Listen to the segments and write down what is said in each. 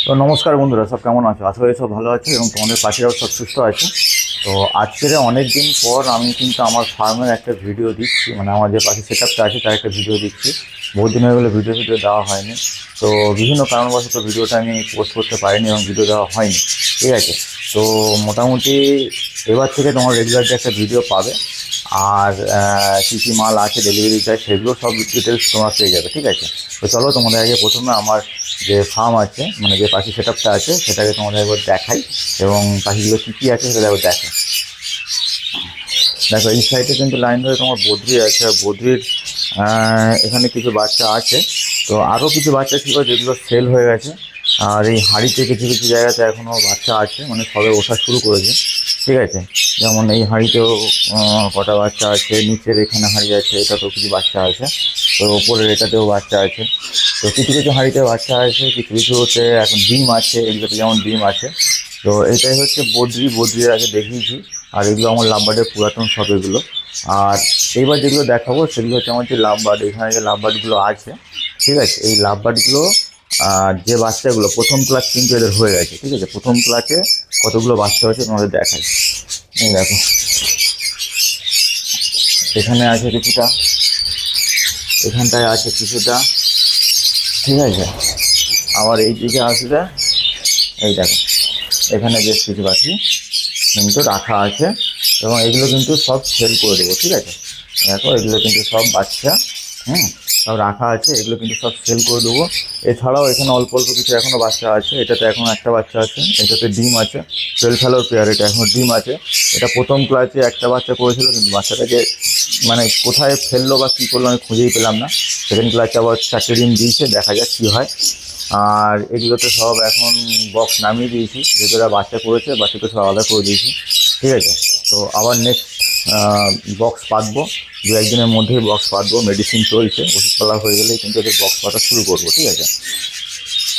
তো নমস্কার বন্ধুরা, সব কেমন আছো? আশা করি সব ভালো আছে এবং তোমাদের পাখিরাও সব সুস্থ আছে। তো আজকের অনেক দিন পর আমি কিন্তু আমার ফার্মের একটা ভিডিও দিচ্ছি, মানে আমার যে পাখি সেট আপটা আছে তার একটা ভিডিও দিচ্ছি। বহু দিন হয়ে গেলে ভিডিও দেওয়া হয়নি। তো বিভিন্ন কারণবশত ভিডিওটা আমি পোস্ট করতে পারিনি এবং ভিডিও দেওয়া হয়নি। ঠিক আছে, তো মোটামুটি এবার থেকে তোমার রেগুলার যে একটা ভিডিও পাবে। আর কী কী মাল আছে, ডেলিভারি চার্জ, সেগুলো সব ডিটেলস তোমরা পেয়ে যাবে। ঠিক আছে, তো চলো তোমাদের আগে প্রথমে আমার যে ফার্ম আছে, মানে যে পাখি সেট আপটা আছে সেটাকে তোমাদের একবার দেখাই এবং পাখিগুলো কী কী আছে সেটা একবার দেখো। দেখো, এই সাইডে কিন্তু লাইন ধরে তোমার বদ্রি আছে, আর বদ্রির এখানে কিছু বাচ্চা আছে। তো আরও কিছু বাচ্চা ছিল যেগুলো সেল হয়ে গেছে। আর এই হাঁড়িতে কিছু কিছু জায়গাতে এখনও বাচ্চা আছে, মানে সবে ওঠা শুরু করেছে। ঠিক আছে, যেমন এই হাঁড়িতেও কটা বাচ্চা আছে, নিচের এখানে হাঁড়ি আছে, এটাতেও কিছু বাচ্চা আছে। তো ওপরের এটাতেও বাচ্চা আছে। তো কিছু কিছু হাঁড়িতে বাচ্চা আছে, কিছু কিছুতে এখন ডিম আছে, এগুলোতে যেমন ডিম আছে। তো এটাই হচ্ছে বদ্রির আগে দেখিয়েছি। আর এগুলো আমার লাভবার্ডের পুরাতন সব এগুলো। আর এইবার যেগুলো দেখাবো সেগুলো হচ্ছে আমার যে লাভবার্ড, এখানে যে লাভবার্ডগুলো আছে। ঠিক আছে, এই লাভবার্ডগুলো যে বাচ্চাগুলো প্রথম ক্লাস কিন্তু এদের হয়ে গেছে। ঠিক আছে, প্রথম ক্লাসে কতগুলো বাচ্চা হয়েছে তোমাদের দেখাই। এই দেখো, এখানে আছে কিছুটা, এখানটায় আছে কিছুটা। ঠিক আছে, আবার এই দিকে আসলে এই দেখো, এখানে বেশ কিছু পাখি কিন্তু রাখা আছে এবং এগুলো কিন্তু সব সেল করে দেবো। ঠিক আছে, দেখো এগুলো কিন্তু সব বাচ্চা, সব রাখা আছে, এগুলো কিন্তু সব সেল করে দেবো। এছাড়াও এখানে অল্প অল্প কিছু এখনও বাচ্চা আছে। এটাতে এখনও একটা বাচ্চা আছে, এটাতে ডিম আছে, টুয়েলভ ফেলোর পেয়ার, এটা এখনও ডিম আছে। এটা প্রথম ক্লাসে একটা বাচ্চা করেছিল, কিন্তু বাচ্চাটাকে মানে কোথায় ফেললো বা কী করলো আমি খুঁজেই পেলাম না। সেকেন্ড ক্লাসে আবার 4টে ডিম দিয়েছে, দেখা যাক কী হয়। আর এগুলোতে সব এখন বক্স নামিয়ে দিয়েছি, যেগুলো বাচ্চা করেছে বাচ্চাকে সব আলাদা করে দিয়েছি। ঠিক আছে, তো আবার নেক্সট বক্স পাতবো, দু একদিনের মধ্যেই বক্স পাতবো। মেডিসিন চলছে, ওষুধ পালা হয়ে গেলেই কিন্তু এদের বক্স পাতা শুরু করবো। ঠিক আছে,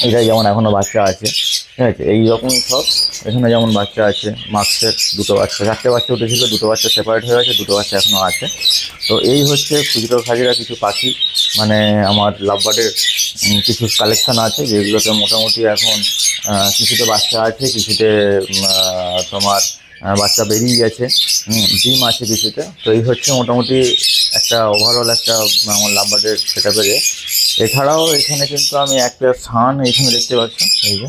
এটাই যেমন এখনও বাচ্চা আছে। ঠিক আছে, এই রকমই সব এখানে যেমন বাচ্চা আছে। মাস্কের দুটো বাচ্চা, 4টে বাচ্চা উঠেছিল, দুটো বাচ্চা সেপারেট হয়ে গেছে, দুটো বাচ্চা এখনও আছে। তো এই হচ্ছে খুচরো খাজিরা কিছু পাখি, মানে আমার লাভবার্ডের কিছু কালেকশান আছে, যেগুলোতে মোটামুটি এখন কিছুতে বাচ্চা আছে, কিছুতে তোমার বাচ্চা বেরিয়ে গেছে, ডিম আছে কিছুতে। তো এই হচ্ছে মোটামুটি একটা ওভারঅল একটা আমার লাভবার্ডের সেট আপের। এছাড়াও এখানে কিন্তু আমি একটা সান এখানে দেখতে পাচ্ছি, এই যে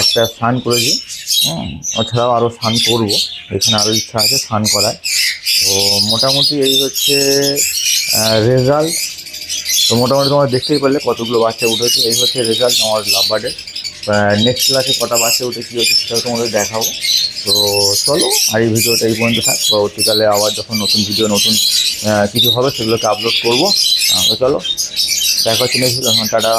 একটা স্নান করেছি। ওছাড়াও আরও স্নান করবো, এখানে আরও ইচ্ছা আছে স্নান করার। তো মোটামুটি এই হচ্ছে রেজাল্ট। তো মোটামুটি তোমরা দেখতেই পারলে কতগুলো বাচ্চা উঠেছে, এই হচ্ছে রেজাল্ট আমার লাভবার্ডের। নেক্সট ক্লাসে কটা বাচ্চা উঠে কী হচ্ছে সেটাও তোমাদের দেখাবো। তো চলো, আর এই ভিডিওটা এই পর্যন্ত থাক, পরবর্তীকালে আবার যখন নতুন ভিডিও নতুন কিছু হবে সেগুলোকে আপলোড করবো। তো চলো, দেখা হচ্ছে নেক্সট ভিডিও। টাটা।